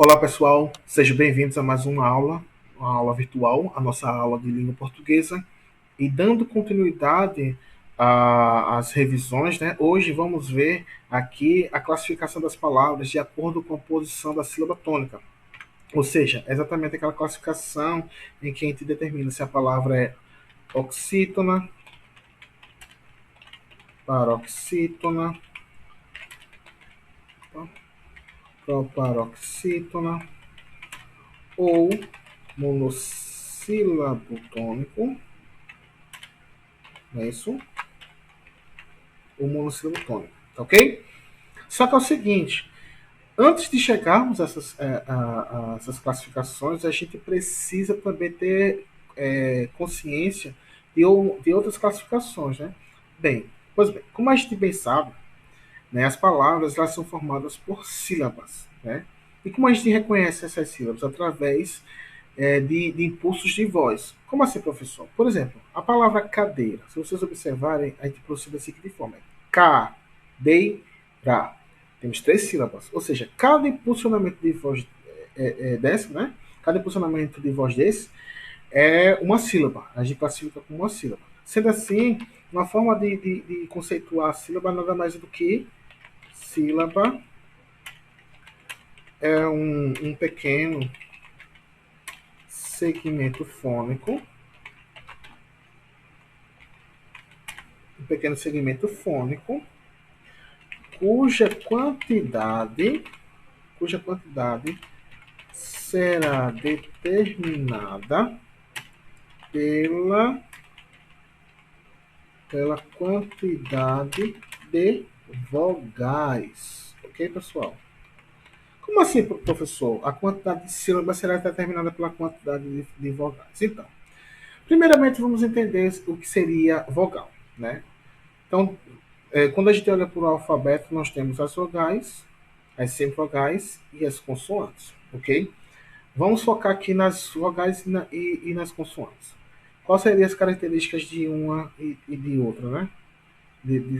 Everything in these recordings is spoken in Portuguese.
Olá pessoal, sejam bem-vindos a mais uma aula virtual, a nossa aula de língua portuguesa. E dando continuidade às revisões, né, hoje vamos ver aqui a classificação das palavras de acordo com a posição da sílaba tônica. Ou seja, exatamente aquela classificação em que a gente determina se a palavra é oxítona, paroxítona, proparoxítona ou monossílabo tônico, não é isso? O monossílabo tônico, tá ok? Só que é o seguinte, antes de chegarmos a essas classificações, a gente precisa também ter consciência de outras classificações, né? Bem, pois bem, como a gente bem sabe, né, as palavras elas são formadas por sílabas, né? E como a gente reconhece essas sílabas? Através de impulsos de voz. Como assim, professor? Por exemplo, a palavra cadeira. Se vocês observarem, a gente procede da seguinte forma: cadeira. Temos três sílabas. Ou seja, cada impulsionamento de voz desse, né? Cada impulsionamento de voz desse é uma sílaba. A gente classifica como uma sílaba. Sendo assim, uma forma de conceituar a sílaba nada mais do que sílaba é um pequeno segmento fônico, cuja quantidade será determinada pela, pela quantidade de vogais. Ok, pessoal? Como assim, professor? A quantidade de sílabas será determinada pela quantidade de vogais. Então, primeiramente vamos entender o que seria vogal, né? Então, quando a gente olha para o alfabeto, nós temos as vogais, as semivogais e as consoantes, ok? Vamos focar aqui nas vogais e nas consoantes. Quais seriam as características de uma e de outra, né?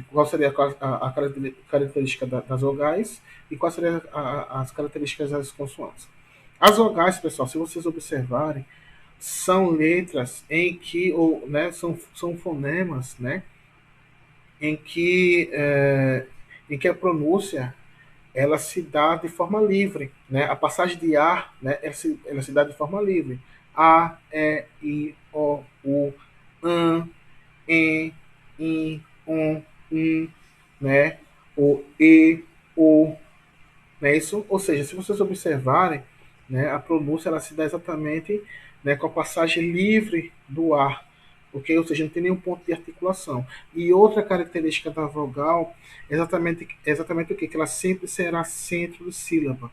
Qual seria a característica das vogais e quais seriam as características das consoantes. As vogais, pessoal, se vocês observarem, são letras em que, ou, né, são fonemas, né, em que, em que a pronúncia ela se dá de forma livre, né? A passagem de ar, né? Ela se dá de forma livre. A, E, I, O, U, An, E, I, né? O, E, O, não é isso? Ou seja, se vocês observarem, né? A pronúncia ela se dá exatamente, né? Com a passagem livre do ar, ok? Ou seja, não tem nenhum ponto de articulação. E outra característica da vogal é exatamente o quê? Que ela sempre será centro de sílaba.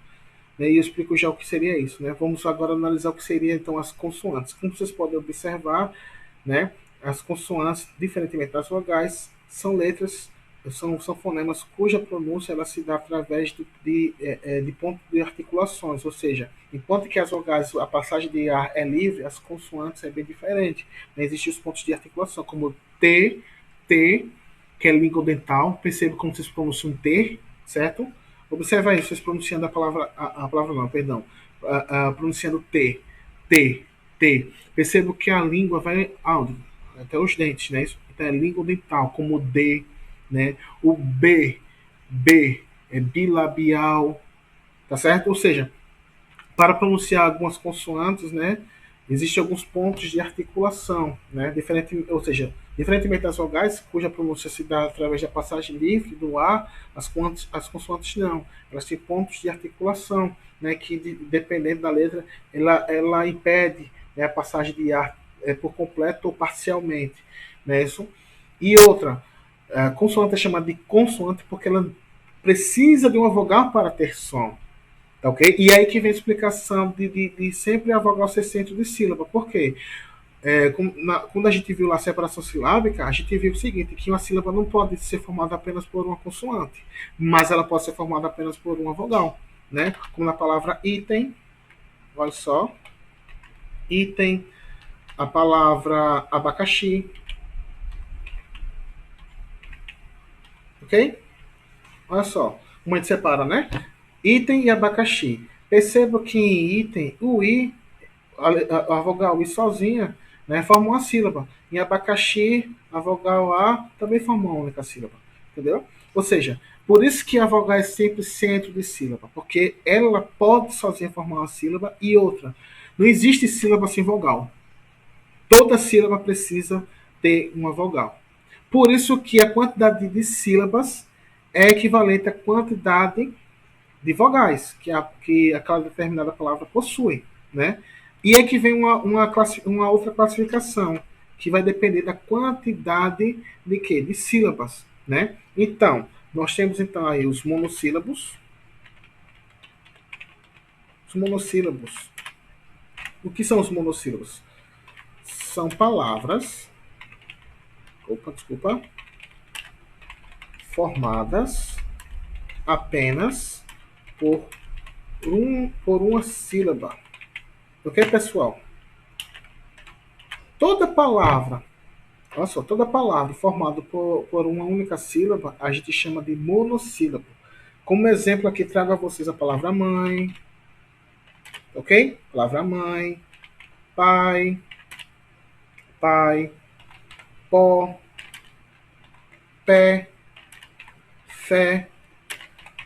Né? E eu explico já o que seria isso. Né? Vamos agora analisar o que seria então as consoantes. Como vocês podem observar, né? As consoantes, diferentemente das vogais, são letras, são fonemas cuja pronúncia ela se dá através de pontos de articulações, ou seja, enquanto que as vogais, a passagem de ar é livre, as consoantes é bem diferente. Né? Existem os pontos de articulação, como T, T, que é língua dental. Perceba como vocês pronunciam T, certo? Observa aí, vocês pronunciando a palavra não, perdão, pronunciando T, T, T. Percebo que a língua vai aonde? Até os dentes, né? Então é língua dental, como o D, né? O B, B é bilabial, tá certo? Ou seja, para pronunciar algumas consoantes, né? Existem alguns pontos de articulação, né? Ou seja, diferentemente das vogais, cuja pronúncia se dá através da passagem livre do ar, as consoantes não. Elas têm pontos de articulação, né? Que, dependendo da letra, ela impede, né, a passagem de ar por completo ou parcialmente. Né? Isso. E outra, a consoante é chamada de consoante porque ela precisa de uma vogal para ter som. Tá ok? E aí que vem a explicação de sempre a vogal ser centro de sílaba. Por quê? Quando a gente viu lá a separação silábica, a gente viu o seguinte, que uma sílaba não pode ser formada apenas por uma consoante, mas ela pode ser formada apenas por uma vogal. Né? Como na palavra item, olha só, item, a palavra abacaxi, ok? Olha só, como a gente separa, né? Item e abacaxi. Perceba que em item, o i, a vogal i sozinha, né, forma uma sílaba. Em abacaxi, a vogal A também forma uma única sílaba. Entendeu? Ou seja, por isso que a vogal é sempre centro de sílaba, porque ela pode sozinha formar uma sílaba e outra. Não existe sílaba sem vogal. Toda sílaba precisa ter uma vogal. Por isso que a quantidade de sílabas é equivalente à quantidade de vogais que aquela determinada palavra possui, né? E é que vem uma outra classificação, que vai depender da quantidade de quê? De sílabas, né? Então, nós temos então aí os monossílabos. Os monossílabos. O que são os monossílabos? São palavras, desculpa, formadas apenas por, por uma sílaba. Ok, pessoal? Toda palavra, olha só, toda palavra formada por uma única sílaba, a gente chama de monossílabo. Como exemplo aqui, trago a vocês a palavra mãe, ok? Palavra mãe, pai, pai, pó, pé, fé,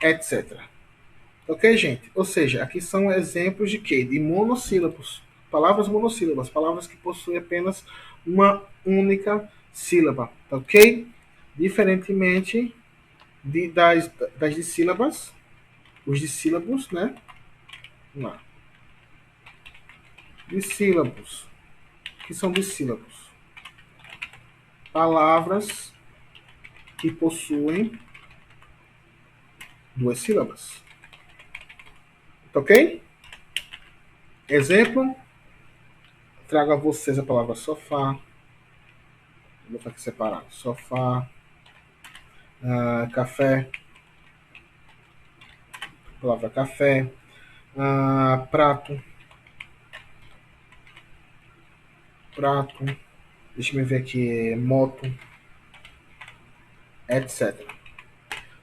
etc. Ok, gente? Ou seja, aqui são exemplos de quê? De monossílabos. Palavras monossílabas, palavras que possuem apenas uma única sílaba, ok? Diferentemente das dissílabas, os dissílabos, né? Vamos lá. Dissílabos. O que são dissílabos? Palavras que possuem duas sílabas. Ok? Exemplo, trago a vocês a palavra sofá. Vou botar aqui separado. Sofá, café, palavra café, prato, prato, deixa eu ver aqui, moto, etc.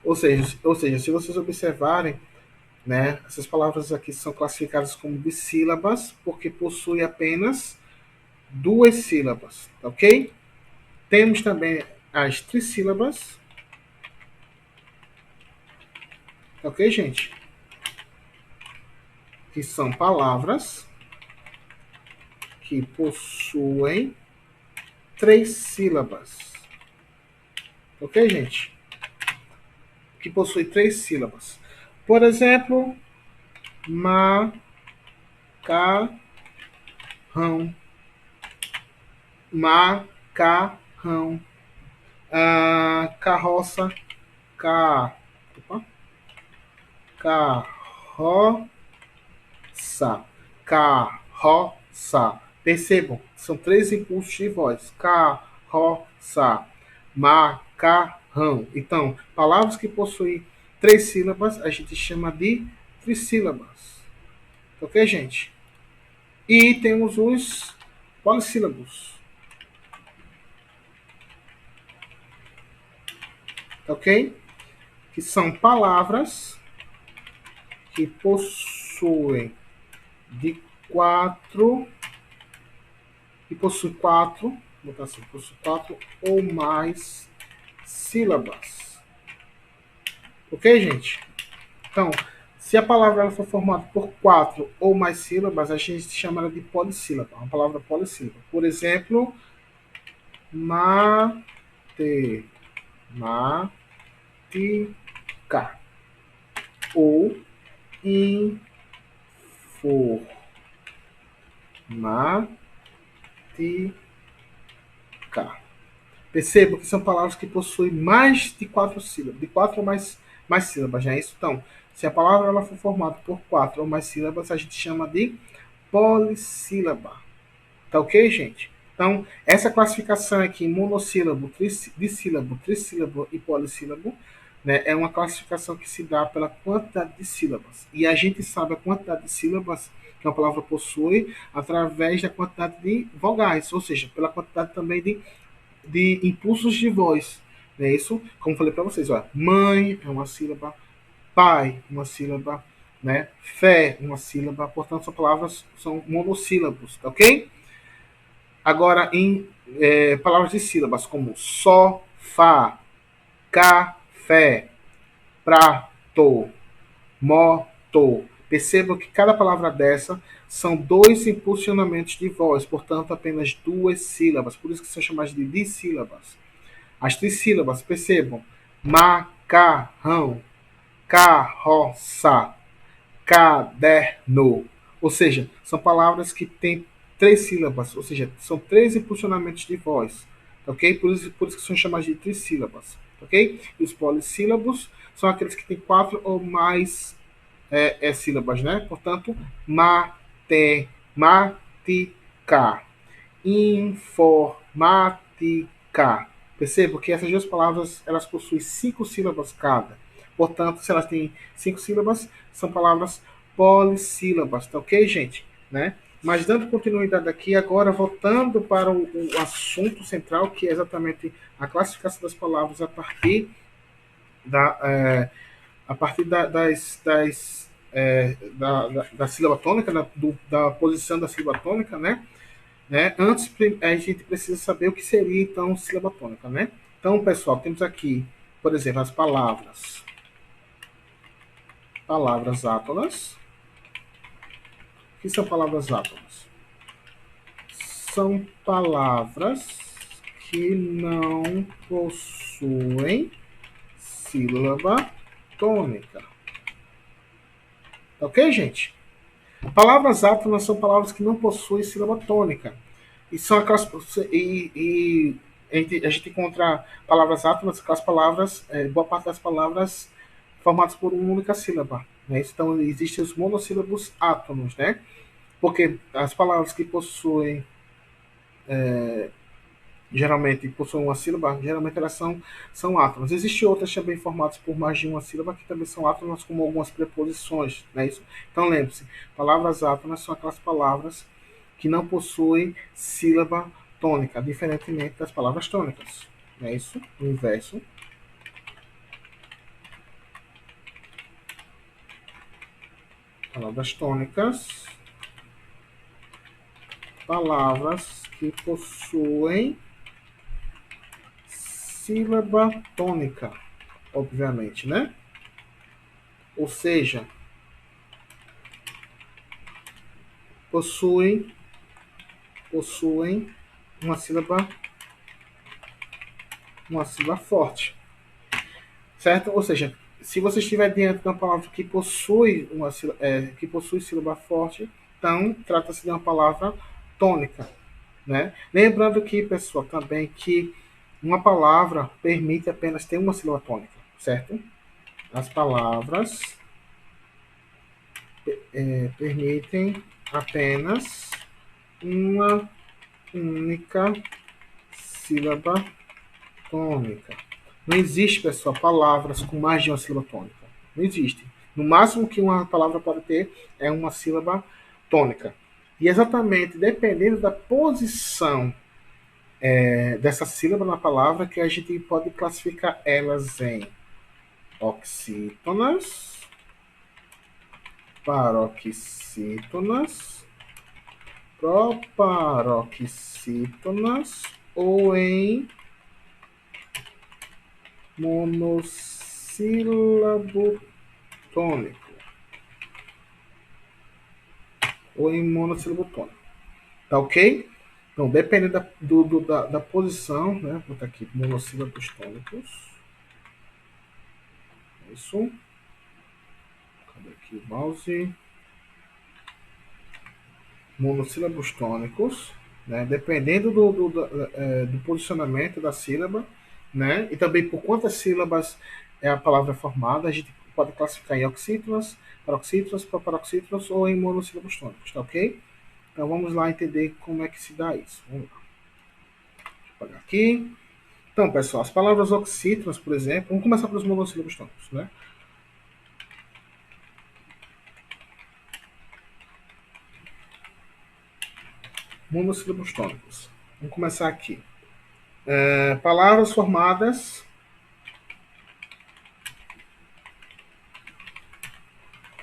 Ou seja, se vocês observarem, né, essas palavras aqui são classificadas como dissílabas porque possuem apenas duas sílabas, ok? Temos também as trissílabas, ok, gente? Que são palavras que possuem três sílabas, ok, gente? Que possui três sílabas. Por exemplo, macarrão, macarrão, carroça, ca, opa, carroça, carroça. Percebam, são três impulsos de voz. Carroça, macarrão. Então, palavras que possuem três sílabas a gente chama de trissílabas. Ok, gente? E temos os polissílabos. Ok? Que são palavras que possuem de quatro, que possui quatro, vou botar assim, possui quatro ou mais sílabas. Ok, gente? Então, se a palavra ela for formada por quatro ou mais sílabas, a gente chama ela de polissílaba, uma palavra polissílaba. Por exemplo, mate, matica, ou informática. Perceba que são palavras que possuem mais de quatro sílabas, de quatro ou mais sílabas, não é isso? Então, se a palavra ela for formada por quatro ou mais sílabas, a gente chama de polissílaba. Tá ok, gente? Então, essa classificação aqui, monossílabo, dissílabo, trissílabo e polissílabo, né, é uma classificação que se dá pela quantidade de sílabas. E a gente sabe a quantidade de sílabas que uma palavra possui através da quantidade de vogais, ou seja, pela quantidade também de impulsos de voz. Não é isso? Como falei para vocês, ó, mãe é uma sílaba, pai, uma sílaba, né? Fé, uma sílaba, portanto, são palavras, são monossílabos, tá ok? Agora, em palavras de sílabas, como sofá, café, prato, moto. Percebam que cada palavra dessa são dois impulsionamentos de voz, portanto, apenas duas sílabas. Por isso que são chamadas de dissílabas. As trissílabas, percebam: macarrão, carroça, caderno. Ou seja, são palavras que têm três sílabas, ou seja, são três impulsionamentos de voz. Ok? Por isso que são chamadas de trissílabas. Ok? E os polissílabos são aqueles que têm quatro ou mais sílabas, né? Portanto, matemática, informática. Perceba que essas duas palavras elas possuem cinco sílabas cada. Portanto, se elas têm cinco sílabas, são palavras polissílabas, tá ok, gente? Né? Mas dando continuidade aqui, agora voltando para o assunto central, que é exatamente a classificação das palavras a partir da sílaba tônica, da posição da sílaba tônica, né? Antes, a gente precisa saber o que seria, então, sílaba tônica, né? Então, pessoal, temos aqui, por exemplo, as palavras átonas. O que são palavras átonas? São palavras que não possuem sílaba tônica. Ok, gente? Palavras átonas são palavras que não possuem sílaba tônica. E são aquelas. A gente encontra palavras átonas, aquelas palavras, boa parte das palavras formadas por uma única sílaba. Né? Então, existem os monossílabos átonos, né? Porque as palavras que possuem, geralmente possuem uma sílaba, geralmente elas são átonas. Existem outras também formadas por mais de uma sílaba que também são átonas, como algumas preposições. Né? Isso. Então, lembre-se, palavras átonas são aquelas palavras que não possuem sílaba tônica, diferentemente das palavras tônicas. É isso? O inverso. Palavras tônicas. Palavras que possuem sílaba tônica, obviamente, né? Ou seja, possuem, possuem uma sílaba forte. Certo? Ou seja, se você estiver diante de uma palavra que possui sílaba forte, então trata-se de uma palavra tônica, né? Lembrando que, pessoal, também que uma palavra permite apenas ter uma sílaba tônica, certo? As palavras permitem apenas uma única sílaba tônica. Não existe, pessoal, palavras com mais de uma sílaba tônica. Não existe. No máximo que uma palavra pode ter é uma sílaba tônica. E exatamente dependendo da posição dessa sílaba na palavra que a gente pode classificar elas em oxítonas, paroxítonas, proparoxítonas ou em monossílabo tônico. Ou em monossílabo tônico. Tá ok? Então, dependendo da posição, né? Vou botar aqui monossílabos tônicos. Isso. Cadê aqui o mouse? Monossílabos tônicos, né? Dependendo do posicionamento da sílaba, né? E também por quantas sílabas é a palavra formada, a gente pode classificar em oxítonas, paroxítonas, proparoxítonas ou em monossílabos tônicos, tá ok? Então vamos lá entender como é que se dá isso. Vamos lá. Deixa eu apagar aqui. Então, pessoal, as palavras oxítonas, por exemplo, vamos começar pelos monossílabos tônicos, né? Monossílabos tônicos. Vamos começar aqui. Palavras formadas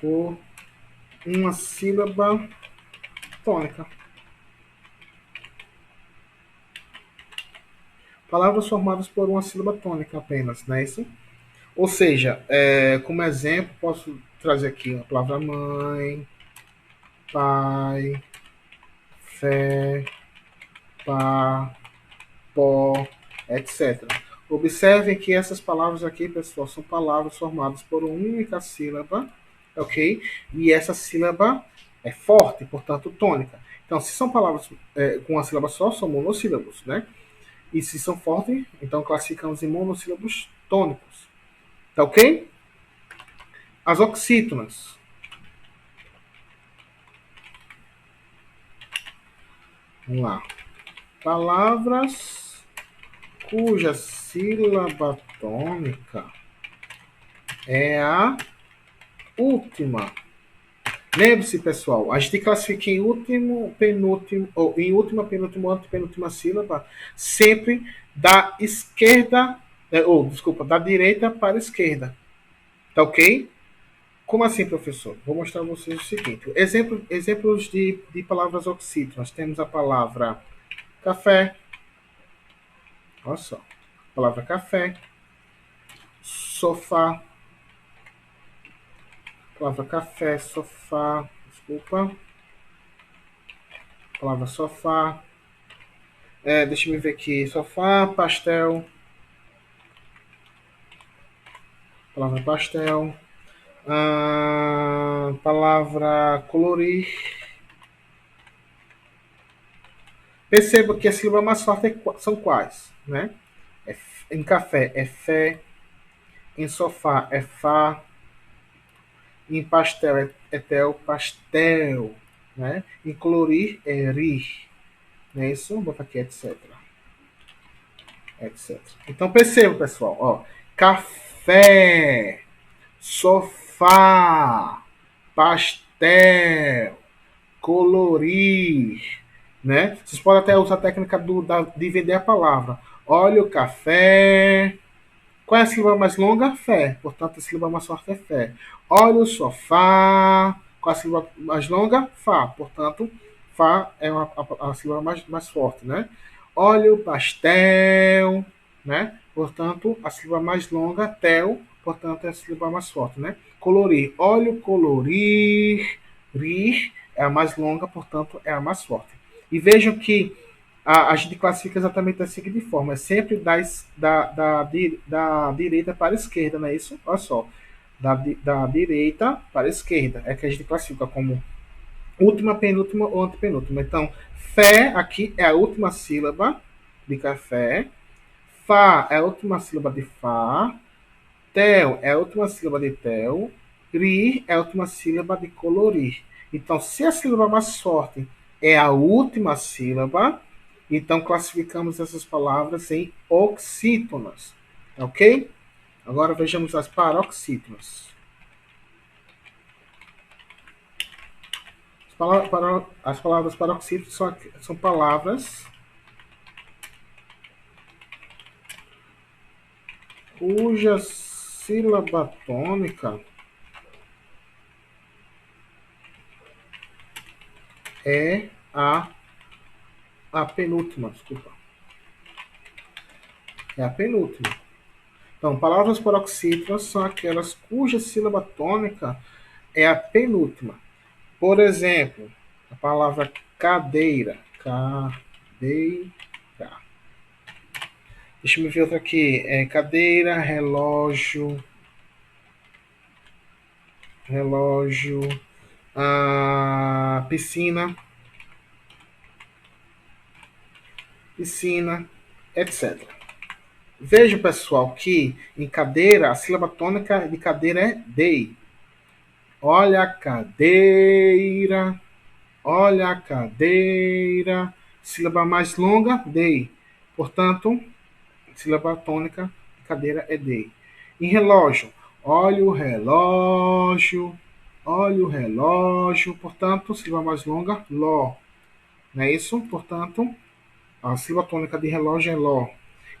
por uma sílaba tônica. Palavras formadas por uma sílaba tônica apenas, não é isso? Ou seja, como exemplo, posso trazer aqui a palavra mãe, pai, fé, pá, pó, etc. Observem que essas palavras aqui, pessoal, são palavras formadas por uma única sílaba, ok? E essa sílaba é forte, portanto, tônica. Então, se são palavras com uma sílaba só, são monossílabos, né? E se são fortes, então classificamos em monossílabos tônicos. Tá ok? As oxítonas. Vamos lá. Palavras cuja sílaba tônica é a última. Lembre-se, pessoal, a gente classifica em último, penúltimo, ou em última, penúltimo, antepenúltima sílaba, sempre da esquerda, ou desculpa, da direita para a esquerda. Tá ok? Como assim, professor? Vou mostrar a vocês o seguinte. Exemplos de palavras oxítonas. Temos a palavra café. Olha só. Palavra café. Sofá. Palavra café, sofá. Desculpa. Palavra sofá. Deixa eu ver aqui. Sofá, pastel. Palavra pastel. Palavra colorir. Perceba que a sílaba mais forte são quais, né? Em café é fé, em sofá é fá, em pastel é tel, pastel, né? Em colorir é rir, não é isso? Vou botar aqui etc, etc. Então perceba, pessoal, ó, café, sofá, pastel, colorir, né? Vocês podem até usar a técnica de vender a palavra. Olha o café. Qual é a sílaba mais longa? Fé. Portanto, a sílaba mais forte é fé. Olha o sofá. Qual é a sílaba mais longa? Fá. Portanto, Fá é a sílaba mais forte, né? Olha o pastel, né? Portanto, a sílaba mais longa, tel, portanto, é a sílaba mais forte, né? Colorir. Olha o colorir. Rir é a mais longa, portanto, é a mais forte. E vejam que a gente classifica exatamente da seguinte forma: é sempre da direita para a esquerda, não é isso? Olha só. Da direita para a esquerda. É que a gente classifica como última, penúltima ou antepenúltima. Então, fé aqui é a última sílaba de café. Fá é a última sílaba de fá. Tel é a última sílaba de tel. Rir é a última sílaba de colorir. Então, se a sílaba mais forte é a última sílaba, então classificamos essas palavras em oxítonas. Ok? Agora vejamos as paroxítonas. As palavras paroxítonas são palavras cuja sílaba tônica é a penúltima, desculpa. É a penúltima. Então, palavras paroxítonas são aquelas cuja sílaba tônica é a penúltima. Por exemplo, a palavra cadeira. Cadeira. Deixa eu ver outra aqui. Cadeira, relógio. Relógio. Piscina. Piscina, etc. Veja, pessoal, que em cadeira, a sílaba tônica de cadeira é dei. Olha a cadeira. Olha a cadeira. Sílaba mais longa, dei. Portanto, sílaba tônica de cadeira é dei. Em relógio, olha o relógio. Olha o relógio. Portanto, sílaba mais longa, ló. Não é isso? Portanto, a sílaba tônica de relógio é ló.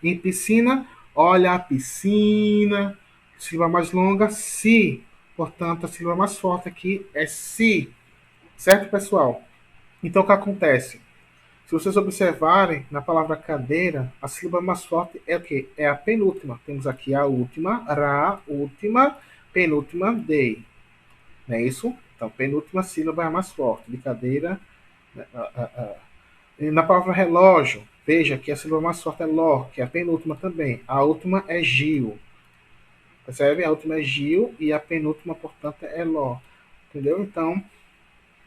Em piscina, olha a piscina. Sílaba mais longa, si. Portanto, a sílaba mais forte aqui é si. Certo, pessoal? Então, o que acontece? Se vocês observarem, na palavra cadeira, a sílaba mais forte é o quê? É a penúltima. Temos aqui a última, ra, última, penúltima, dei. Não é isso? Então, penúltima sílaba é a mais forte. De cadeira. E na palavra relógio, veja que a sílaba mais forte é ló, que é a penúltima também. A última é gil. Percebe? A última é gil e a penúltima, portanto, é ló. Entendeu? Então,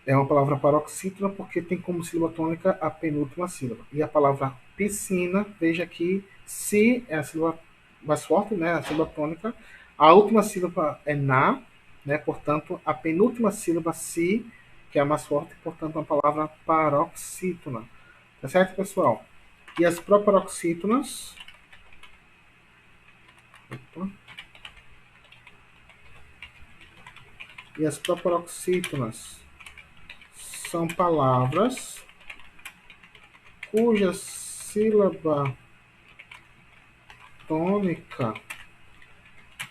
é uma palavra paroxítona porque tem como sílaba tônica a penúltima sílaba. E a palavra piscina, veja que si é a sílaba mais forte, né? A sílaba tônica. A última sílaba é na, né? Portanto, a penúltima sílaba si, que é a mais forte, portanto, é uma palavra paroxítona. Tá certo, pessoal? E as proparoxítonas. Opa, e as proparoxítonas são palavras cuja sílaba tônica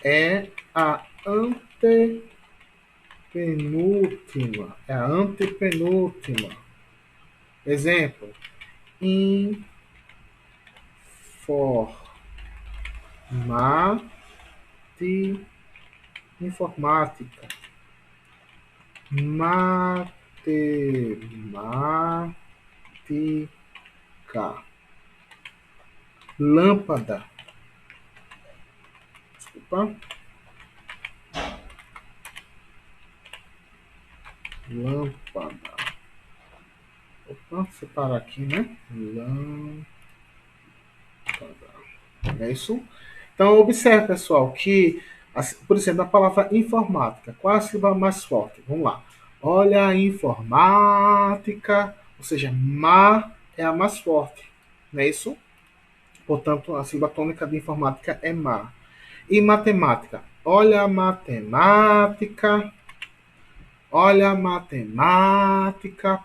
é a antepenúltima. É a antepenúltima. Exemplo: informática, matemática, lâmpada, desculpa, lâmpada. Opa, separar aqui, né? Lâmpada. É isso? Então, observe, pessoal, que, por exemplo, a palavra informática, qual é a sílaba mais forte? Vamos lá. Olha a informática, ou seja, ma é a mais forte, não é isso? Portanto, a sílaba tônica de informática é ma. E matemática? Olha a matemática,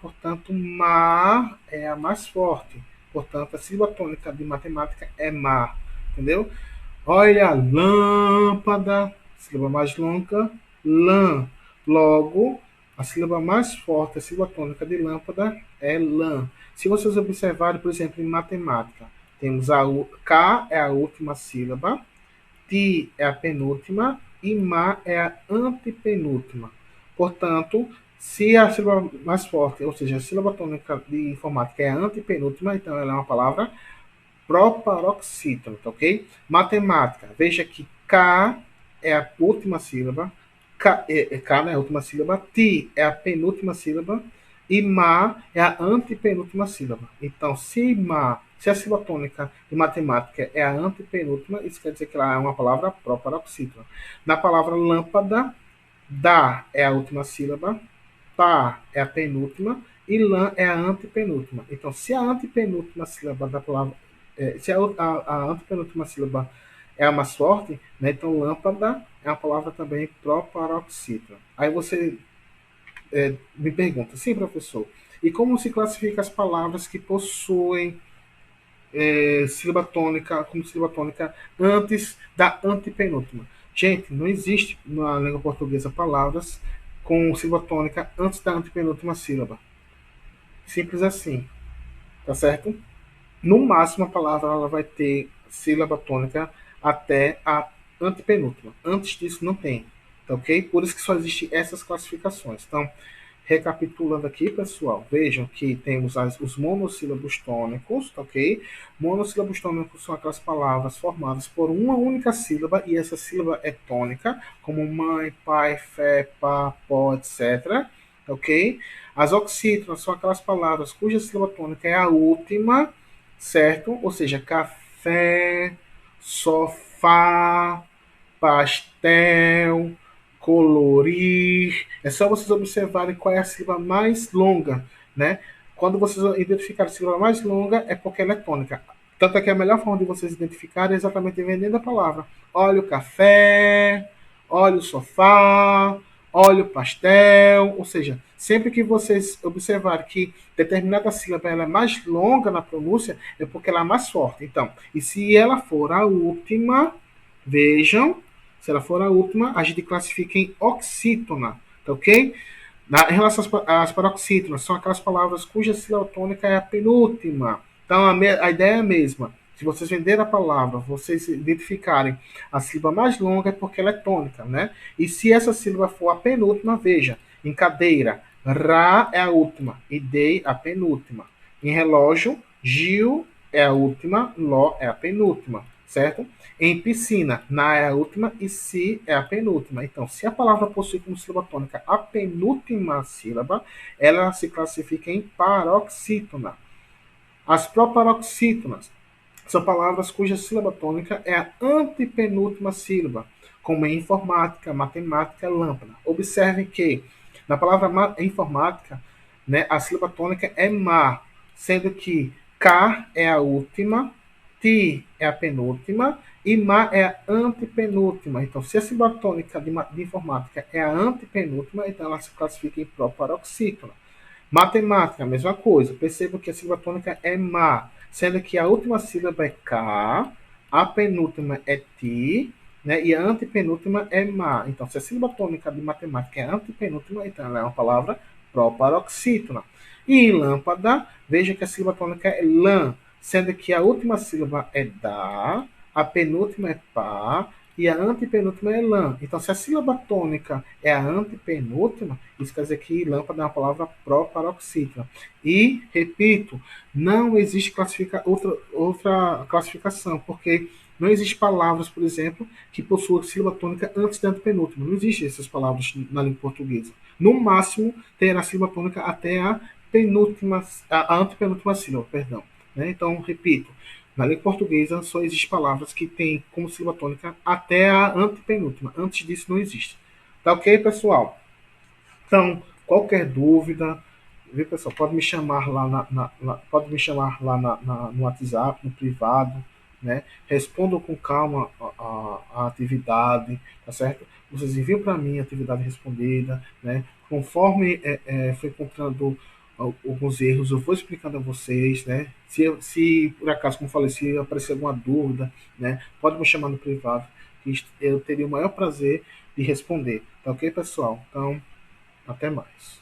portanto, ma é a mais forte. Portanto, a sílaba tônica de matemática é ma, entendeu? Olha a lâmpada, sílaba mais longa, lã. Logo, a sílaba mais forte, a sílaba tônica de lâmpada é lã. Se vocês observarem, por exemplo, em matemática, temos K é a última sílaba, Ti é a penúltima e Ma é a antepenúltima. Portanto, se a sílaba mais forte, ou seja, a sílaba tônica de informática é a antepenúltima, então ela é uma palavra proparoxítona, tá ok? Matemática, veja que K é a última sílaba, K é a última sílaba, Ti é a penúltima sílaba e Ma é a antepenúltima sílaba. Então, se a sílaba tônica de matemática é a antepenúltima, isso quer dizer que ela é uma palavra proparoxítona. Na palavra lâmpada, da é a última sílaba, pá é a penúltima e lã é a antepenúltima. Então, se a antepenúltima sílaba da palavra, se a antepenúltima sílaba é a mais forte, né, então lâmpada é uma palavra também proparoxítona. Aí você me pergunta, sim, professor, e como se classifica as palavras que possuem sílaba tônica, como sílaba tônica antes da antepenúltima? Gente, não existe na língua portuguesa palavras com sílaba tônica antes da antepenúltima sílaba. Simples assim, tá certo? No máximo, a palavra ela vai ter sílaba tônica até a antepenúltima. Antes disso, não tem. Tá ok? Por isso que só existem essas classificações. Então, recapitulando aqui, pessoal, vejam que temos os monossílabos tônicos, tá ok? Monossílabos tônicos são aquelas palavras formadas por uma única sílaba e essa sílaba é tônica, como mãe, pai, fé, pá, pó, etc. Ok? As oxítonas são aquelas palavras cuja sílaba tônica é a última, certo? Ou seja, café, sofá, pastel, colorir. É só vocês observarem qual é a sílaba mais longa, né? Quando vocês identificarem a sílaba mais longa, é porque ela é tônica. Tanto é que a melhor forma de vocês identificarem é exatamente vendendo a palavra. Olha o café, olha o sofá, olha o pastel. Ou seja, sempre que vocês observarem que determinada sílaba ela é mais longa na pronúncia, é porque ela é mais forte. Então, e se ela for a última, vejam, se ela for a última, a gente classifica em oxítona, tá ok? Em relação às paroxítonas, são aquelas palavras cuja sílaba tônica é a penúltima. Então, a ideia é a mesma. Se vocês venderem a palavra, vocês identificarem a sílaba mais longa, é porque ela é tônica, né? E se essa sílaba for a penúltima, veja, em cadeira, Ra é a última e Dei a penúltima. Em relógio, Gil é a última, Ló é a penúltima, certo? Em piscina, Na é a última e Si é a penúltima. Então, se a palavra possui como sílaba tônica a penúltima sílaba, ela se classifica em paroxítona. As proparoxítonas são palavras cuja sílaba tônica é a antepenúltima sílaba, como em informática, matemática, lâmpada. Observem que na palavra informática, né, a sílaba tônica é ma, sendo que K é a última, Ti é a penúltima e Ma é a antepenúltima. Então, se a sílaba tônica de informática é a antepenúltima, então ela se classifica em proparoxítona. Matemática, a mesma coisa. Perceba que a sílaba tônica é ma, sendo que a última sílaba é K, a penúltima é ti, né, e a antepenúltima é ma. Então, se a sílaba tônica de matemática é antepenúltima, então ela é uma palavra proparoxítona. E em lâmpada, veja que a sílaba tônica é lã, sendo que a última sílaba é da, a penúltima é pá, e a antepenúltima é lã. Então, se a sílaba tônica é a antepenúltima, isso quer dizer que lâmpada é uma palavra proparoxítona. E, repito, não existe outra classificação, porque não existe palavras, por exemplo, que possuam sílaba tônica antes da antepenúltima. Não existem essas palavras na língua portuguesa. No máximo, terá sílaba tônica até a antepenúltima sílaba, perdão. Né? Então, repito, na língua portuguesa só existem palavras que têm como sílaba tônica até a antepenúltima. Antes disso não existe. Tá ok, pessoal? Então, qualquer dúvida, viu, pessoal, pode me chamar lá, pode me chamar lá no WhatsApp, no privado, né? Respondam com calma a atividade, tá certo? Vocês enviam para mim a atividade respondida, né? Conforme foi encontrando alguns erros, eu vou explicando a vocês, né? Se por acaso, como falei, se aparecer alguma dúvida, né? Pode me chamar no privado, que eu teria o maior prazer de responder, tá ok, pessoal? Então, até mais.